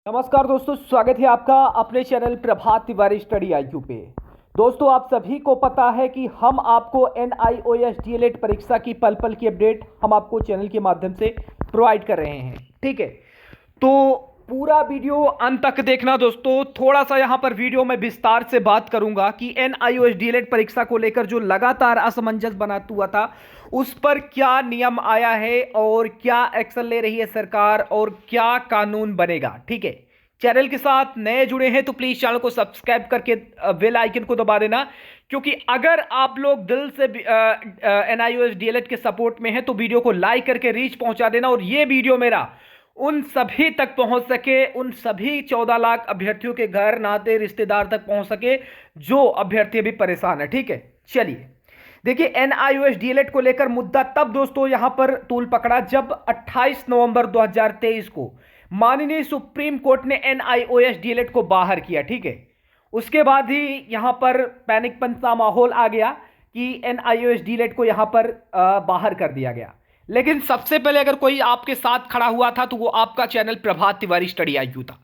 नमस्कार दोस्तों, स्वागत है आपका अपने चैनल प्रभात तिवारी स्टडी आईक्यू पे। दोस्तों, आप सभी को पता है कि हम आपको NIOS DLED परीक्षा की पल पल की अपडेट हम आपको चैनल के माध्यम से प्रोवाइड कर रहे हैं। ठीक है, तो पूरा वीडियो अंत तक देखना दोस्तों। थोड़ा सा यहाँ पर वीडियो में विस्तार से बात करूंगा कि NIOS DLED परीक्षा को लेकर जो लगातार असमंजस बनाता हुआ था उस पर क्या नियम आया है और क्या एक्शन ले रही है सरकार और क्या कानून बनेगा। ठीक है, चैनल के साथ नए जुड़े हैं तो प्लीज चैनल को सब्सक्राइब करके बेल आइकन को दबा देना, क्योंकि अगर आप लोग दिल से NIOS DLED के सपोर्ट में हैं तो वीडियो को लाइक करके रीच पहुंचा देना और ये वीडियो मेरा उन सभी तक पहुंच सके, उन सभी 14 लाख अभ्यर्थियों के घर नाते रिश्तेदार तक पहुंच सके जो अभ्यर्थी अभी परेशान है। ठीक है, चलिए देखिए, NIOS DLED को लेकर मुद्दा तब दोस्तों यहां पर तूल पकड़ा जब 28 नवंबर 2023 को माननीय सुप्रीम कोर्ट ने NIOS DLED को बाहर किया। ठीक है, उसके बाद ही यहां पर पैनिक पंच का माहौल आ गया कि NIOS DLED को यहां पर बाहर कर दिया गया। लेकिन सबसे पहले अगर कोई आपके साथ खड़ा हुआ था तो वो आपका चैनल प्रभात तिवारी स्टडी आईक्यू था।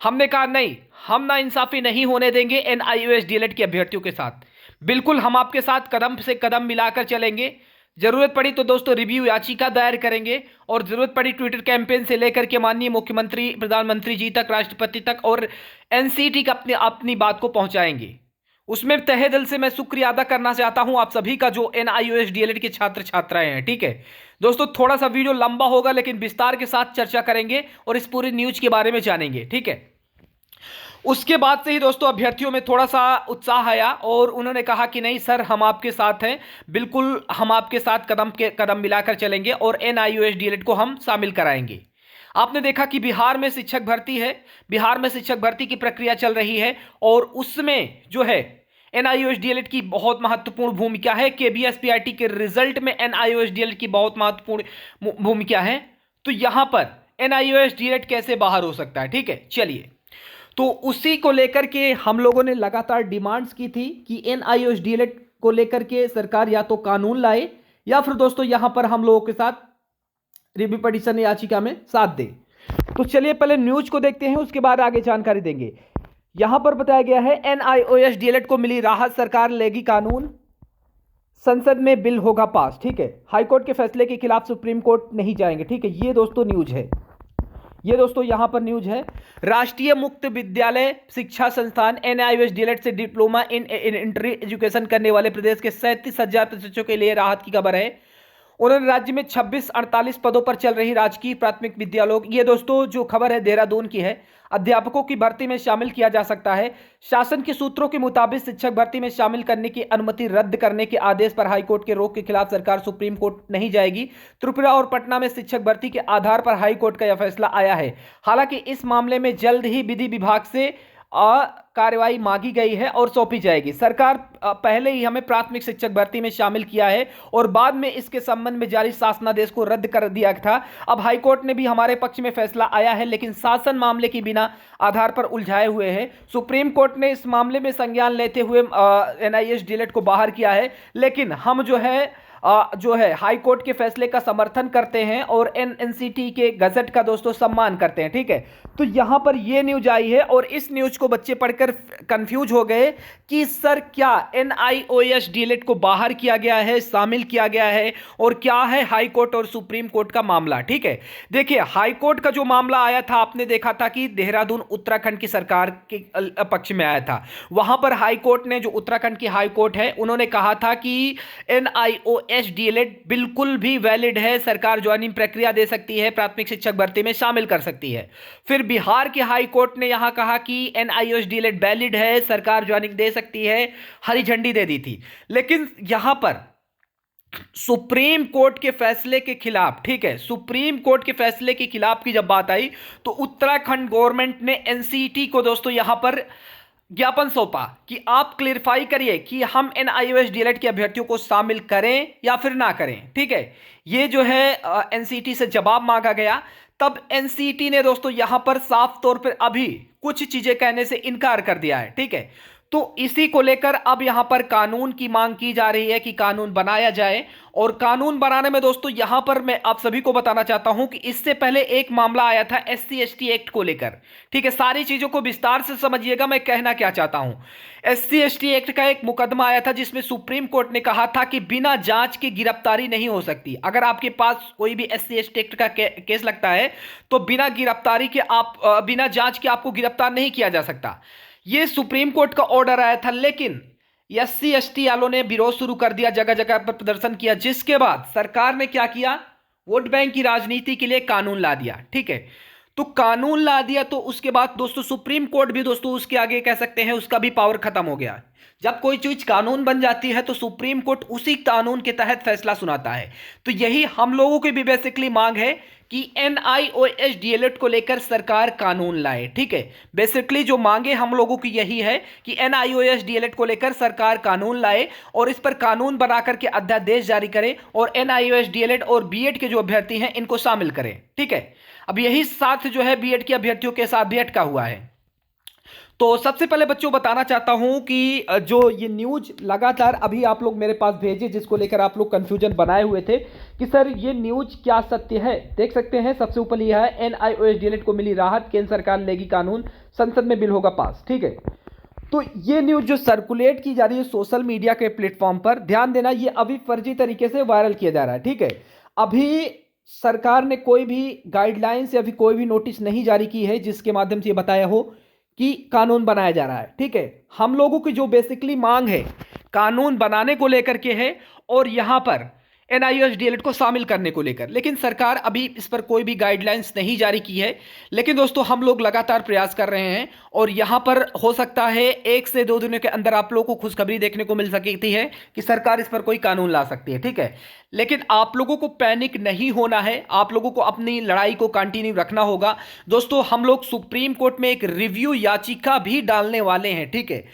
हमने कहा नहीं, हम ना इंसाफी नहीं होने देंगे NIOS DLED के अभ्यर्थियों के साथ। बिल्कुल हम आपके साथ कदम से कदम मिलाकर चलेंगे। जरूरत पड़ी तो दोस्तों रिव्यू याचिका दायर करेंगे और जरूरत पड़ी ट्विटर कैंपेन से लेकर के माननीय मुख्यमंत्री, प्रधानमंत्री जी तक, राष्ट्रपति तक और NCT का अपनी बात को पहुंचाएंगे। उसमें तहे दिल से मैं शुक्रिया अदा करना चाहता हूं आप सभी का जो NIOS DLED के छात्र छात्राएं हैं। ठीक है दोस्तों, थोड़ा सा वीडियो लंबा होगा लेकिन विस्तार के साथ चर्चा करेंगे और इस पूरी न्यूज के बारे में जानेंगे। ठीक है, उसके बाद से ही दोस्तों अभ्यर्थियों में थोड़ा सा उत्साह आया और उन्होंने कहा कि नहीं सर, हम आपके साथ हैं, बिल्कुल हम आपके साथ कदम के कदम मिलाकर चलेंगे और NIOS DLED को हम शामिल कराएंगे। आपने देखा कि बिहार में शिक्षक भर्ती है, बिहार में शिक्षक भर्ती की प्रक्रिया चल रही है और उसमें जो है NIOS DLED की बहुत महत्वपूर्ण भूमिका है। KBSPIT के रिजल्ट में NIOS DLED की बहुत महत्वपूर्ण भूमिका है। तो यहां पर NIOS DLED कैसे बाहर हो सकता है। ठीक है, चलिए, तो उसी को लेकर के हम लोगों ने लगातार डिमांड्स की थी कि NIOS DLED को लेकर के सरकार या तो कानून लाए या फिर दोस्तों यहां पर हम लोगों के साथ रिव्यू पिटीशन याचिका में साथ दे। तो चलिए पहले न्यूज को देखते हैं, उसके बाद आगे जानकारी देंगे। यहां पर बताया गया है NIOS DLED को मिली राहत, सरकार लेगी कानून, संसद में बिल होगा पास। ठीक है, हाईकोर्ट के फैसले के खिलाफ सुप्रीम कोर्ट नहीं जाएंगे। ठीक है, ये दोस्तों न्यूज है, ये दोस्तों यहां पर न्यूज है। राष्ट्रीय मुक्त विद्यालय शिक्षा संस्थान NIOS DLED से डिप्लोमा इन इंटर एजुकेशन करने वाले प्रदेश के 37,000 प्रशिक्षकों के लिए राहत की खबर है। उन्होंने राज्य में 26-48 पदों पर चल रही राजकीय प्राथमिक विद्यालयों, ये दोस्तों जो खबर है देहरादून की है, अध्यापकों की भर्ती में शामिल किया जा सकता है। शासन के सूत्रों के मुताबिक शिक्षक भर्ती में शामिल करने की अनुमति रद्द करने के आदेश पर हाईकोर्ट के रोक के खिलाफ सरकार सुप्रीम कोर्ट नहीं जाएगी। त्रिपुरा और पटना में शिक्षक भर्ती के आधार पर हाईकोर्ट का यह फैसला आया है। हालांकि इस मामले में जल्द ही विधि विभाग से कार्रवाई मांगी गई है और सौंपी जाएगी। सरकार पहले ही हमें प्राथमिक शिक्षक भर्ती में शामिल किया है और बाद में इसके संबंध में जारी शासनादेश को रद्द कर दिया था। अब हाईकोर्ट ने भी हमारे पक्ष में फैसला आया है, लेकिन शासन मामले की बिना आधार पर उलझाए हुए हैं। सुप्रीम कोर्ट ने इस मामले में संज्ञान लेते हुए NIOS DLED को बाहर किया है, लेकिन हम जो है हाई कोर्ट के फैसले का समर्थन करते हैं और NCT के गजट का दोस्तों सम्मान करते हैं। ठीक है, तो यहां पर यह न्यूज आई है और इस न्यूज को बच्चे पढ़कर कंफ्यूज हो गए कि सर क्या NIOS DLED को बाहर किया गया है, शामिल किया गया है और क्या है हाई कोर्ट और सुप्रीम कोर्ट का मामला। ठीक है, देखिए हाई कोर्ट का जो मामला आया था, आपने देखा था कि देहरादून उत्तराखंड की सरकार के पक्ष में आया था। वहां पर हाई कोर्ट ने, जो उत्तराखंड की हाई कोर्ट है, उन्होंने कहा था कि NIOS DLED बिल्कुल भी वैलिड है, सरकार ज्वाइनिंग प्रक्रिया दे सकती है, प्राथमिक शिक्षक भर्ती में शामिल कर सकती है। फिर बिहार के हाई कोर्ट ने यहां कहा कि NIOS DLED वैलिड है, सरकार ज्वाइनिंग दे सकती है, हरी झंडी दे दी थी। लेकिन यहां पर सुप्रीम कोर्ट के फैसले के खिलाफ, ठीक है, सुप्रीम कोर्ट के फैसले के खिलाफ की जब बात आई तो उत्तराखंड गवर्नमेंट ने NCT को दोस्तों यहां पर ज्ञापन सौंपा कि आप क्लियरिफाई करिए कि हम NIOS DLED के अभ्यर्थियों को शामिल करें या फिर ना करें। ठीक है, ये जो है NCT से जवाब मांगा गया। तब NCT ने दोस्तों यहां पर साफ तौर पर अभी कुछ चीजें कहने से इनकार कर दिया है। ठीक है, तो इसी को लेकर अब यहां पर कानून की मांग की जा रही है कि कानून बनाया जाए। और कानून बनाने में दोस्तों यहां पर मैं आप सभी को बताना चाहता हूं कि इससे पहले एक मामला आया था एससी एसटी एक्ट को लेकर। ठीक है, सारी चीजों को विस्तार से समझिएगा मैं कहना क्या चाहता हूं। एससी एसटी एक्ट का एक मुकदमा आया था जिसमें सुप्रीम कोर्ट ने कहा था कि बिना जांच की गिरफ्तारी नहीं हो सकती। अगर आपके पास कोई भी एससी एसटी एक्ट का केस लगता है तो बिना गिरफ्तारी के बिना जांच के आपको गिरफ्तार नहीं किया जा सकता। यह सुप्रीम कोर्ट का ऑर्डर आया था, लेकिन एससी एसटी वालों ने विरोध शुरू कर दिया, जगह जगह पर प्रदर्शन किया, जिसके बाद सरकार ने क्या किया, वोट बैंक की राजनीति के लिए कानून ला दिया। ठीक है, तो कानून ला दिया तो उसके बाद दोस्तों सुप्रीम कोर्ट भी दोस्तों उसके आगे कह सकते हैं उसका भी पावर खत्म हो गया। जब कोई चीज कानून बन जाती है तो सुप्रीम कोर्ट उसी कानून के तहत फैसला सुनाता है। तो यही हम लोगों की भी बेसिकली मांग है कि NIOS डीएलएड को लेकर सरकार कानून लाए। ठीक है, बेसिकली जो मांगे हम लोगों की यही है कि NIOS डीएलएड को लेकर सरकार कानून लाए और इस पर कानून बनाकर के अध्यादेश जारी करे और NIOS डीएलएड और बीएड के जो अभ्यर्थी हैं इनको शामिल करें। ठीक है, अब यही साथ जो है बीएड के अभ्यर्थियों के साथ भी अटका हुआ है। तो सबसे पहले बच्चों बताना चाहता हूं कि जो ये न्यूज लगातार अभी आप लोग मेरे पास भेजे जिसको लेकर आप लोग कंफ्यूजन बनाए हुए थे कि सर ये न्यूज क्या सत्य है, देख सकते हैं सबसे ऊपर यह है NIOS डीएलएड को मिली राहत, केंद्र सरकार लेगी कानून, संसद में बिल होगा पास। ठीक है, तो ये न्यूज जो सर्कुलेट की जा रही है सोशल मीडिया के प्लेटफॉर्म पर, ध्यान देना ये अभी फर्जी तरीके से वायरल किया जा रहा है। ठीक है, अभी सरकार ने कोई भी गाइडलाइंस या अभी कोई भी नोटिस नहीं जारी की है जिसके माध्यम से ये बताया हो कि कानून बनाया जा रहा है। ठीक है, हम लोगों की जो बेसिकली मांग है कानून बनाने को लेकर के है और यहां पर NIOS डीएलएड को शामिल करने को लेकर, लेकिन सरकार अभी इस पर कोई भी गाइडलाइंस नहीं जारी की है। लेकिन दोस्तों हम लोग लगातार प्रयास कर रहे हैं और यहां पर हो सकता है 1 से 2 दिनों के अंदर आप लोगों को खुशखबरी देखने को मिल सकती है कि सरकार इस पर कोई कानून ला सकती है। ठीक है, लेकिन आप लोगों को पैनिक नहीं होना है, आप लोगों को अपनी लड़ाई को कंटिन्यू रखना होगा। दोस्तों हम लोग सुप्रीम कोर्ट में एक रिव्यू याचिका भी डालने वाले हैं। ठीक है,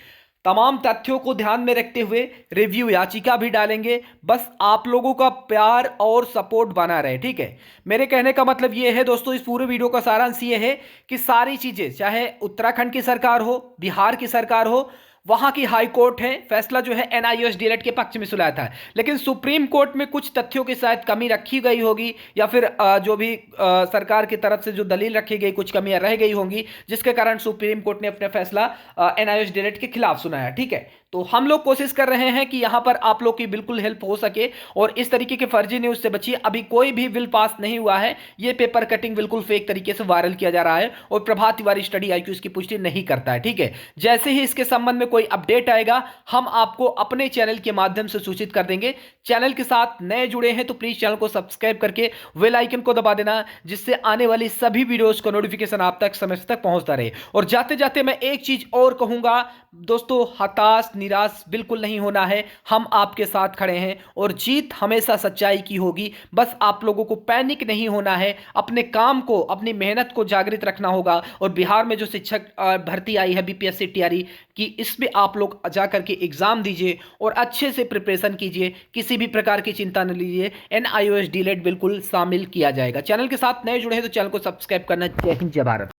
तमाम तथ्यों को ध्यान में रखते हुए रिव्यू याचिका भी डालेंगे, बस आप लोगों का प्यार और सपोर्ट बना रहे। ठीक है, मेरे कहने का मतलब ये है दोस्तों, इस पूरे वीडियो का सारांश ये है कि सारी चीजें चाहे उत्तराखंड की सरकार हो, बिहार की सरकार हो, वहां की हाई कोर्ट है, फैसला जो है NIOS डीएलएड के पक्ष में सुनाया था, लेकिन सुप्रीम कोर्ट में कुछ तथ्यों की शायद कमी रखी गई होगी या फिर जो भी सरकार की तरफ से जो दलील रखी गई कुछ कमियां रह गई होंगी जिसके कारण सुप्रीम कोर्ट ने अपना फैसला NIOS डीएलएड के खिलाफ सुनाया। ठीक है, तो हम लोग कोशिश कर रहे हैं कि यहां पर आप लोग की बिल्कुल हेल्प हो सके और इस तरीके के फर्जी न्यूज से बचिए। अभी कोई भी बिल पास नहीं हुआ है, यह पेपर कटिंग बिल्कुल फेक तरीके से वायरल किया जा रहा है और प्रभात तिवारी स्टडी IQ इसकी पुष्टि नहीं करता है। ठीक है, जैसे ही इसके संबंध में कोई अपडेट आएगा हम आपको अपने चैनल के माध्यम से सूचित कर देंगे। चैनल के साथ नए जुड़े हैं तो प्लीज चैनल को सब्सक्राइब करके बेल आइकन को दबा देना, जिससे आने वाली सभी वीडियोस का नोटिफिकेशन आप तक समय तक पहुंचता रहे। और जाते जाते मैं एक चीज और कहूंगा दोस्तों, हताश निराश बिल्कुल नहीं होना है, हम आपके साथ खड़े हैं और जीत हमेशा सच्चाई की होगी। बस आप लोगों को पैनिक नहीं होना है, अपने काम को अपनी मेहनत को जागृत रखना होगा। और बिहार में जो शिक्षक भर्ती आई है BPSC TRE की, इसमें आप लोग जाकर के एग्जाम दीजिए और अच्छे से प्रिपरेशन कीजिए, किसी भी प्रकार की चिंता न लीजिए। NIOS डीएलएड बिल्कुल शामिल किया जाएगा। चैनल के साथ नए जुड़े हैं तो चैनल को सब्सक्राइब करना। जय हिंद, जय भारत।